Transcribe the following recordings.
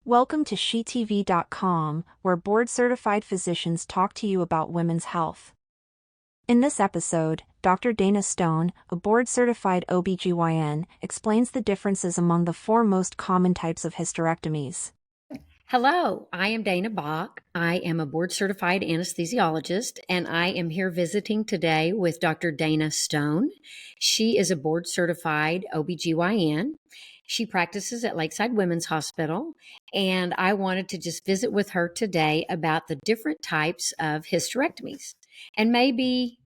Welcome to SheTV.com, where board-certified physicians talk to you about women's health. In this episode, Dr. Dana Stone, a board-certified OB-GYN, explains the differences among the four most common types of hysterectomies. Hello, I am Dana Bach. I am a board-certified anesthesiologist, and I am here visiting today with Dr. Dana Stone. She is a board-certified OB-GYN. She practices at Lakeside Women's Hospital, and I wanted to just visit with her today about the different types of hysterectomies. And maybe,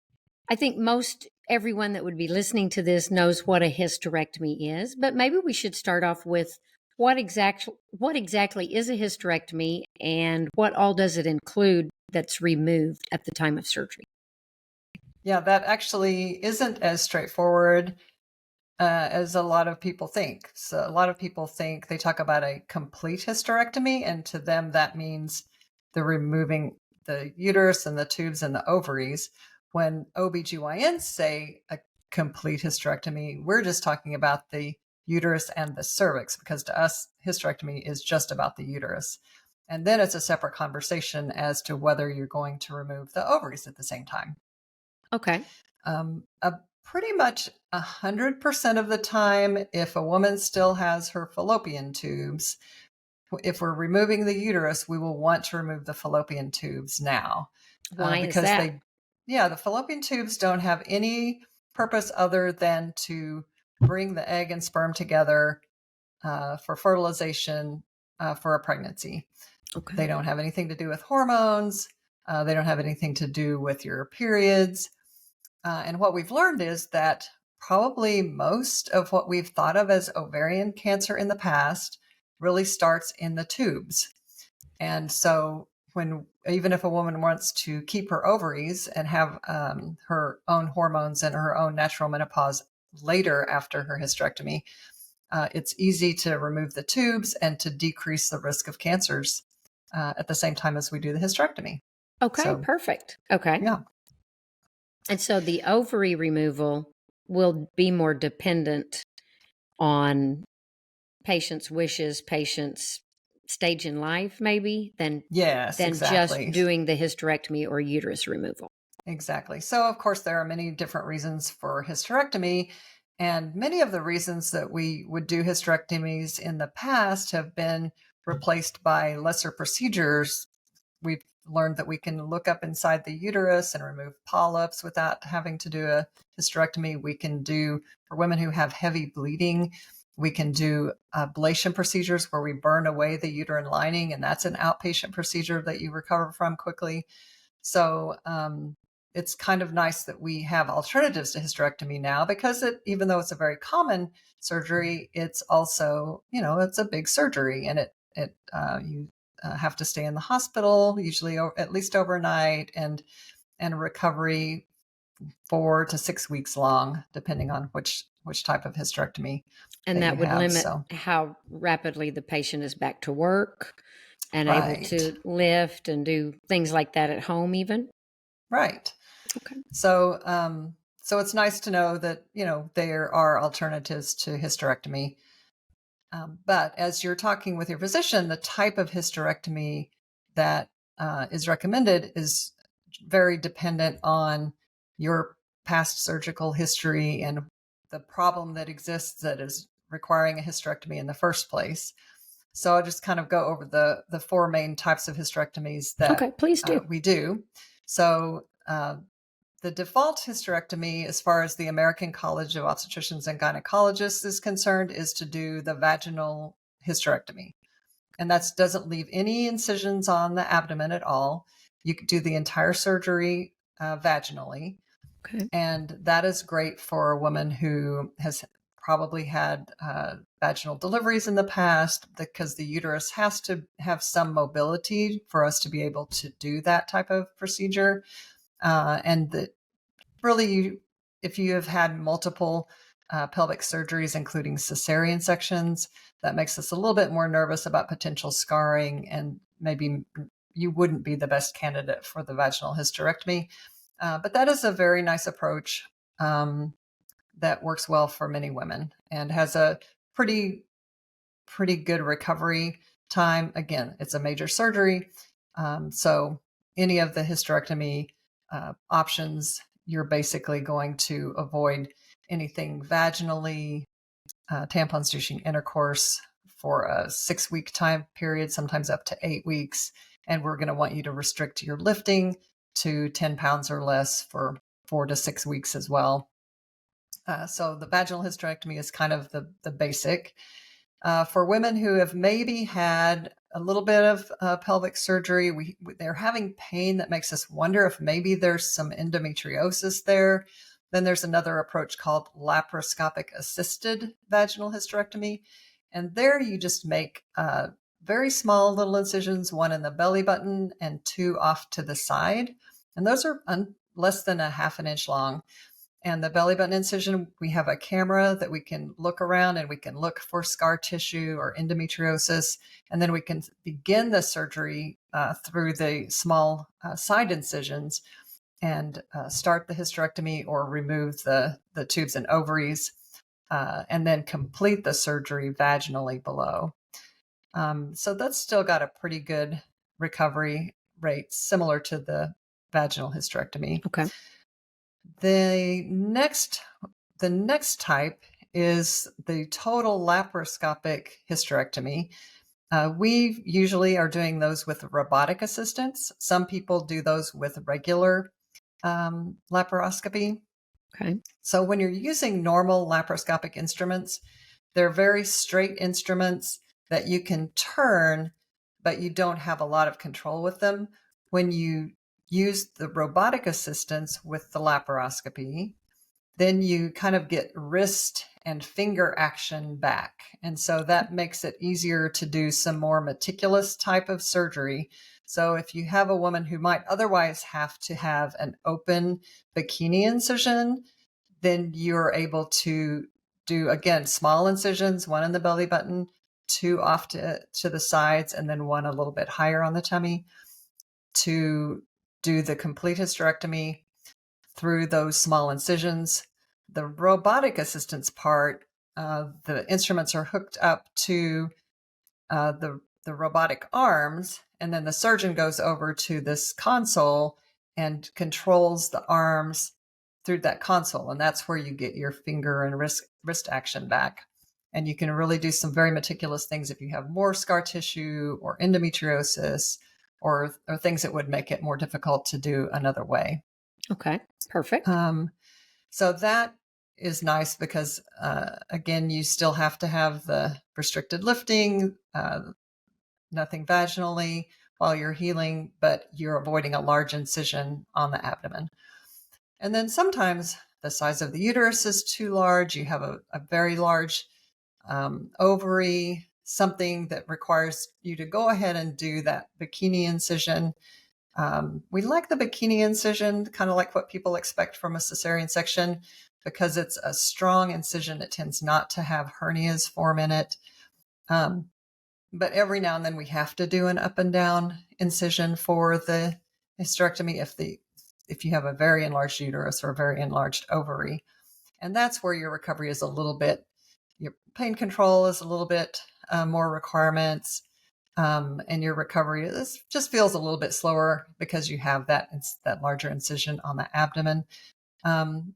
I think most everyone that would be listening to this knows what a hysterectomy is, but maybe we should start off with what exactly is a hysterectomy and what all does it include that's removed at the time of surgery? Yeah, that actually isn't as straightforward as a lot of people think. So a lot of people think they talk about a complete hysterectomy, and to them that means they're removing the uterus and the tubes and the ovaries. When OB-GYNs say a complete hysterectomy, we're just talking about the uterus and the cervix, because to us, hysterectomy is just about the uterus. And then it's a separate conversation as to whether you're going to remove the ovaries at the same time. Okay. Pretty much 100% of the time, if a woman still has her fallopian tubes, if we're removing the uterus, we will want to remove the fallopian tubes now. Why because is that? the fallopian tubes don't have any purpose other than to bring the egg and sperm together for fertilization for a pregnancy. Okay. They don't have anything to do with hormones. They don't have anything to do with your periods. And what we've learned is that probably most of what we've thought of as ovarian cancer in the past really starts in the tubes. And so even if a woman wants to keep her ovaries and have her own hormones and her own natural menopause later after her hysterectomy, it's easy to remove the tubes and to decrease the risk of cancers at the same time as we do the hysterectomy. Okay, So, perfect. Okay. yeah. And so the ovary removal will be more dependent on patient's wishes, patient's stage in life, maybe, than Yes, exactly. just doing the hysterectomy or uterus removal. Exactly. So, of course, there are many different reasons for hysterectomy. And many of the reasons that we would do hysterectomies in the past have been replaced by lesser procedures. We've learned that we can look up inside the uterus and remove polyps without having to do a hysterectomy. We can do, for women who have heavy bleeding, we can do ablation procedures where we burn away the uterine lining, and that's an outpatient procedure that you recover from quickly. So it's kind of nice that we have alternatives to hysterectomy now, because even though it's a very common surgery, it's also, it's a big surgery, and you have to stay in the hospital, usually at least overnight, and recovery 4 to 6 weeks long, depending on which type of hysterectomy. And that would limit So, how rapidly the patient is back to work and able right. to lift and do things like that at home even. Right. Okay. So, so it's nice to know that, there are alternatives to hysterectomy. But as you're talking with your physician, the type of hysterectomy that is recommended is very dependent on your past surgical history and the problem that exists that is requiring a hysterectomy in the first place. So I'll just kind of go over the four main types of hysterectomies that Okay, please do. we do. So the default hysterectomy, as far as the American College of Obstetricians and Gynecologists is concerned, is to do the vaginal hysterectomy. And that doesn't leave any incisions on the abdomen at all. You could do the entire surgery vaginally. Okay. And that is great for a woman who has probably had vaginal deliveries in the past, because the uterus has to have some mobility for us to be able to do that type of procedure. And that really, if you have had multiple pelvic surgeries, including cesarean sections, that makes us a little bit more nervous about potential scarring, and maybe you wouldn't be the best candidate for the vaginal hysterectomy. But that is a very nice approach that works well for many women and has a pretty good recovery time, again, it's a major surgery. So any of the hysterectomy options, you're basically going to avoid anything vaginally, tampons douching intercourse for a 6-week time period, sometimes up to 8 weeks. And we're going to want you to restrict your lifting to 10 pounds or less for 4 to 6 weeks as well. So the vaginal hysterectomy is kind of the basic. For women who have maybe had a little bit of pelvic surgery, they're having pain that makes us wonder if maybe there's some endometriosis there. Then there's another approach called laparoscopic assisted vaginal hysterectomy. And there you just make very small little incisions, one in the belly button and 2 off to the side. And those are less than a half an inch long. And the belly button incision, we have a camera that we can look around and we can look for scar tissue or endometriosis. And then we can begin the surgery through the small side incisions and start the hysterectomy or remove the tubes and ovaries, and then complete the surgery vaginally below. So that's still got a pretty good recovery rate, similar to the vaginal hysterectomy. Okay. The next type is the total laparoscopic hysterectomy. We usually are doing those with robotic assistance. Some people do those with regular laparoscopy. Okay. So when you're using normal laparoscopic instruments, they're very straight instruments that you can turn, but you don't have a lot of control with them. When you use the robotic assistance with the laparoscopy, then you kind of get wrist and finger action back. And so that makes it easier to do some more meticulous type of surgery. So if you have a woman who might otherwise have to have an open bikini incision, then you're able to do, again, small incisions, one in the belly button, 2 off to the sides, and then one a little bit higher on the tummy, to do the complete hysterectomy through those small incisions. The robotic assistance part, the instruments are hooked up to the robotic arms, and then the surgeon goes over to this console and controls the arms through that console. And that's where you get your finger and wrist action back. And you can really do some very meticulous things if you have more scar tissue or endometriosis or things that would make it more difficult to do another way. Okay, perfect. So that is nice because, again, you still have to have the restricted lifting, nothing vaginally while you're healing, but you're avoiding a large incision on the abdomen. And then sometimes the size of the uterus is too large. You have a very large ovary, something that requires you to go ahead and do that bikini incision. We like the bikini incision, kind of like what people expect from a cesarean section, because it's a strong incision. It tends not to have hernias form in it. But every now and then we have to do an up and down incision for the hysterectomy if you have a very enlarged uterus or a very enlarged ovary. And that's where your recovery is a little bit, your pain control is a little bit more requirements. And your recovery just feels a little bit slower because you have that larger incision on the abdomen.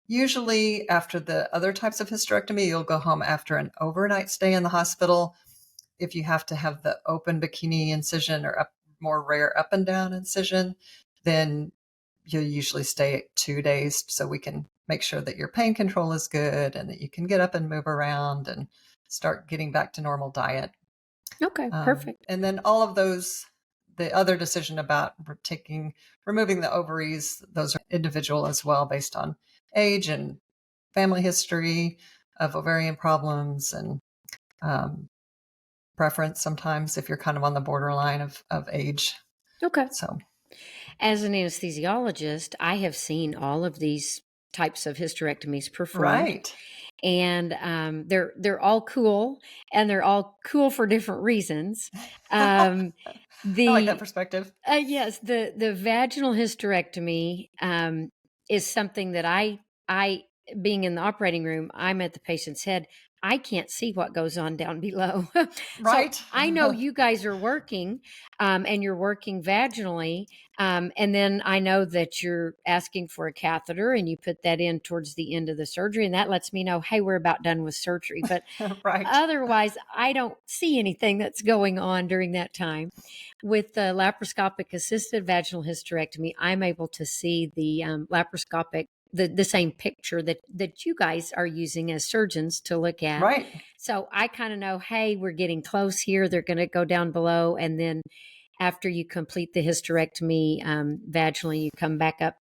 Usually after the other types of hysterectomy, you'll go home after an overnight stay in the hospital. If you have to have the open bikini incision or more rare up and down incision, then you'll usually stay 2 days so we can make sure that your pain control is good and that you can get up and move around and start getting back to normal diet. Okay, perfect. And then all of those, the other decision about removing the ovaries, those are individual as well based on age and family history of ovarian problems and preference sometimes if you're kind of on the borderline of age. Okay. So as an anesthesiologist, I have seen all of these types of hysterectomies performed. Right. And they're all cool, and they're all cool for different reasons. I like that perspective. Yes, the vaginal hysterectomy is something that I being in the operating room, I'm at the patient's head. I can't see what goes on down below. So Right? I know you guys are working, and you're working vaginally. And then I know that you're asking for a catheter and you put that in towards the end of the surgery. And that lets me know, hey, we're about done with surgery. But Right. otherwise, I don't see anything that's going on during that time. With the laparoscopic assisted vaginal hysterectomy, I'm able to see the laparoscopic, the same picture that you guys are using as surgeons to look at. Right. So I kind of know, hey, we're getting close here. They're going to go down below. And then after you complete the hysterectomy vaginally, you come back up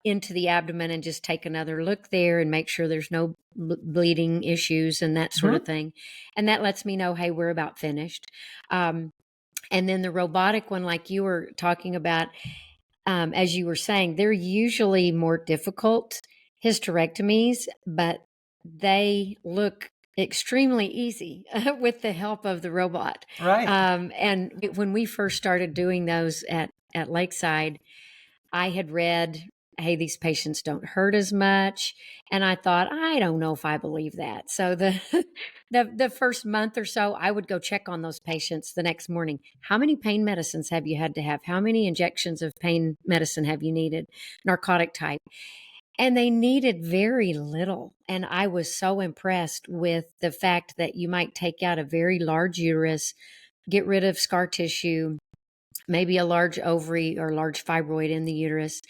into the abdomen and just take another look there and make sure there's no bleeding issues and that sort of Mhm. thing. And that lets me know, hey, we're about finished. And then the robotic one, like you were talking about, as you were saying, they're usually more difficult hysterectomies, but they look extremely easy with the help of the robot. Right. And when we first started doing those at Lakeside, I had read, hey, these patients don't hurt as much. And I thought, I don't know if I believe that. So the the first month or so, I would go check on those patients the next morning. How many pain medicines have you had to have? How many injections of pain medicine have you needed? Narcotic type. And they needed very little. And I was so impressed with the fact that you might take out a very large uterus, get rid of scar tissue, maybe a large ovary or large fibroid in the uterus.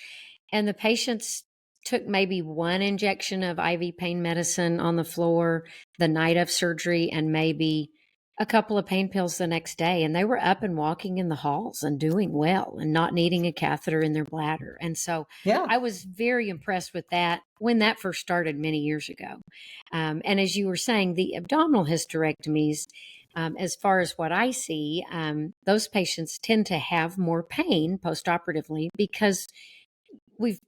And the patients took maybe one injection of IV pain medicine on the floor the night of surgery and maybe a couple of pain pills the next day. And they were up and walking in the halls and doing well and not needing a catheter in their bladder. And so Yeah. I was very impressed with that when that first started many years ago. And as you were saying, the abdominal hysterectomies, as far as what I see, those patients tend to have more pain postoperatively because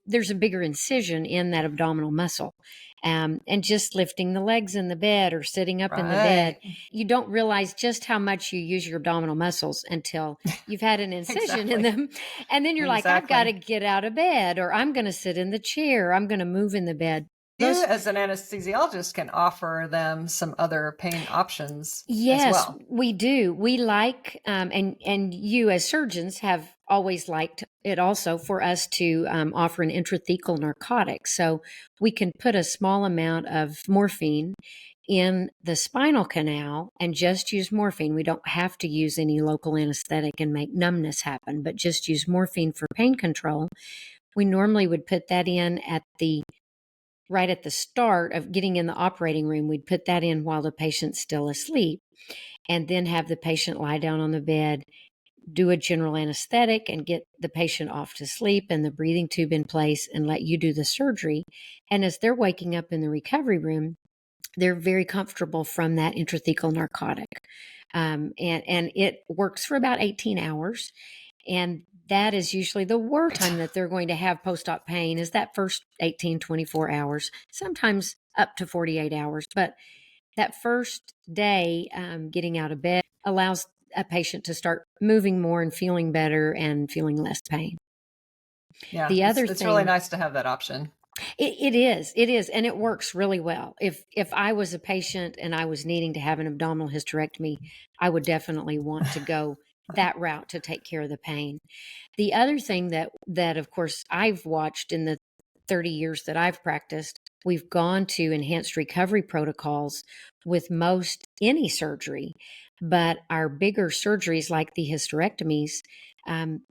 there's a bigger incision in that abdominal muscle. And just lifting the legs in the bed or sitting up in the bed, Right. you don't realize just how much you use your abdominal muscles until you've had an incision in Exactly. them. And then you're like, I've got to Exactly. get out of bed, or I'm going to sit in the chair, or I'm going to move in the bed. You, Those as an anesthesiologist, can offer them some other pain options as Yes, well. we do. We like, and you as surgeons have always liked it also for us to offer an intrathecal narcotic. So we can put a small amount of morphine in the spinal canal and just use morphine. We don't have to use any local anesthetic and make numbness happen, but just use morphine for pain control. We normally would put that in right at the start of getting in the operating room. We'd put that in while the patient's still asleep and then have the patient lie down on the bed, do a general anesthetic and get the patient off to sleep and the breathing tube in place and let you do the surgery. And as they're waking up in the recovery room, they're very comfortable from that intrathecal narcotic. And it works for about 18 hours. And that is usually the worst time that they're going to have post-op pain is that first 18, 24 hours, sometimes up to 48 hours. But that first day getting out of bed allows a patient to start moving more and feeling better and feeling less pain. Yeah, The other it's really thing, nice to have that option. it is, and it works really well. If I was a patient and I was needing to have an abdominal hysterectomy, I would definitely want to go that route to take care of the pain. The other thing that of course I've watched in the 30 years that I've practiced, we've gone to enhanced recovery protocols with most any surgery, but our bigger surgeries like the hysterectomies,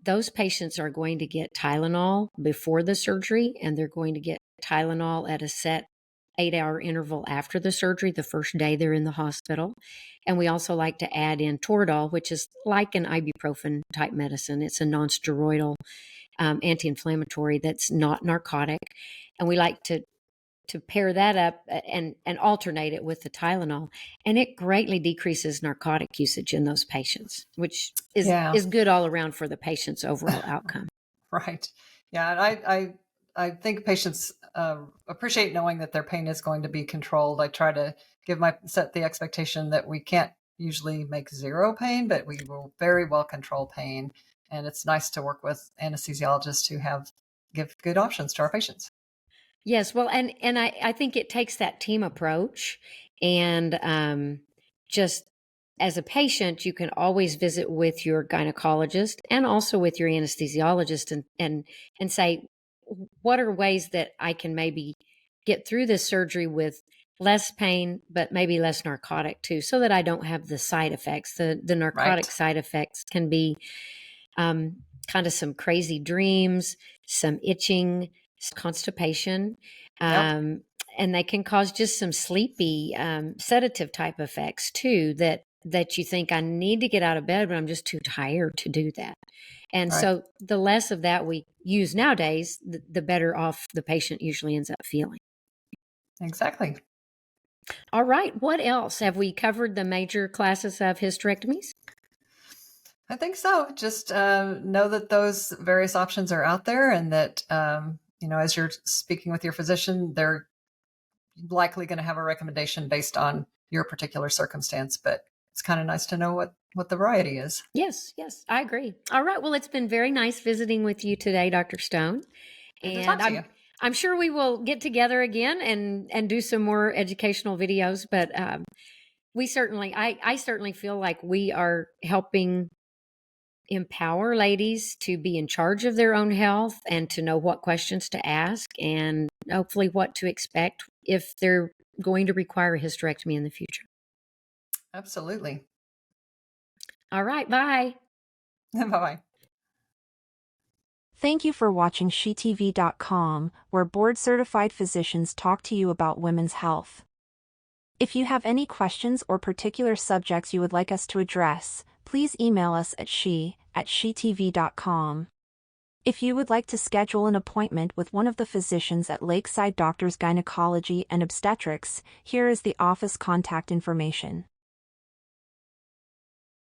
those patients are going to get Tylenol before the surgery, and they're going to get Tylenol at a set 8-hour interval after the surgery, the first day they're in the hospital. And we also like to add in Toradol, which is like an ibuprofen type medicine. It's a non-steroidal anti-inflammatory that's not narcotic. And we like to pair that up and alternate it with the Tylenol. And it greatly decreases narcotic usage in those patients, which Yeah. is good all around for the patient's overall outcome. Right. Yeah. And I think patients appreciate knowing that their pain is going to be controlled. I try to set the expectation that we can't usually make zero pain, but we will very well control pain. And it's nice to work with anesthesiologists who give good options to our patients. Yes, well, and I think it takes that team approach. And just as a patient, you can always visit with your gynecologist and also with your anesthesiologist and say, what are ways that I can maybe get through this surgery with less pain, but maybe less narcotic too, so that I don't have the side effects. The narcotic Right. side effects can be kind of some crazy dreams, some itching, constipation. Yep. And they can cause just some sleepy sedative type effects too, that you think I need to get out of bed, but I'm just too tired to do that. And Right. so the less of that we use nowadays, the better off the patient usually ends up feeling. Exactly. All right. What else? Have we covered the major classes of hysterectomies? I think so. Just know that those various options are out there, and that as you're speaking with your physician, they're likely going to have a recommendation based on your particular circumstance. But it's kind of nice to know what the variety is. Yes, I agree. All right. Well, it's been very nice visiting with you today, Dr. Stone. Good to talk And to you. I'm sure we will get together again and do some more educational videos. But I certainly feel like we are helping empower ladies to be in charge of their own health and to know what questions to ask and hopefully what to expect if they're going to require a hysterectomy in the future. Absolutely. All right. Bye. Bye-bye. Thank you for watching SheTV.com, where board-certified physicians talk to you about women's health. If you have any questions or particular subjects you would like us to address, please email us at SheTV.com. If you would like to schedule an appointment with one of the physicians at Lakeside Doctors Gynecology and Obstetrics, here is the office contact information.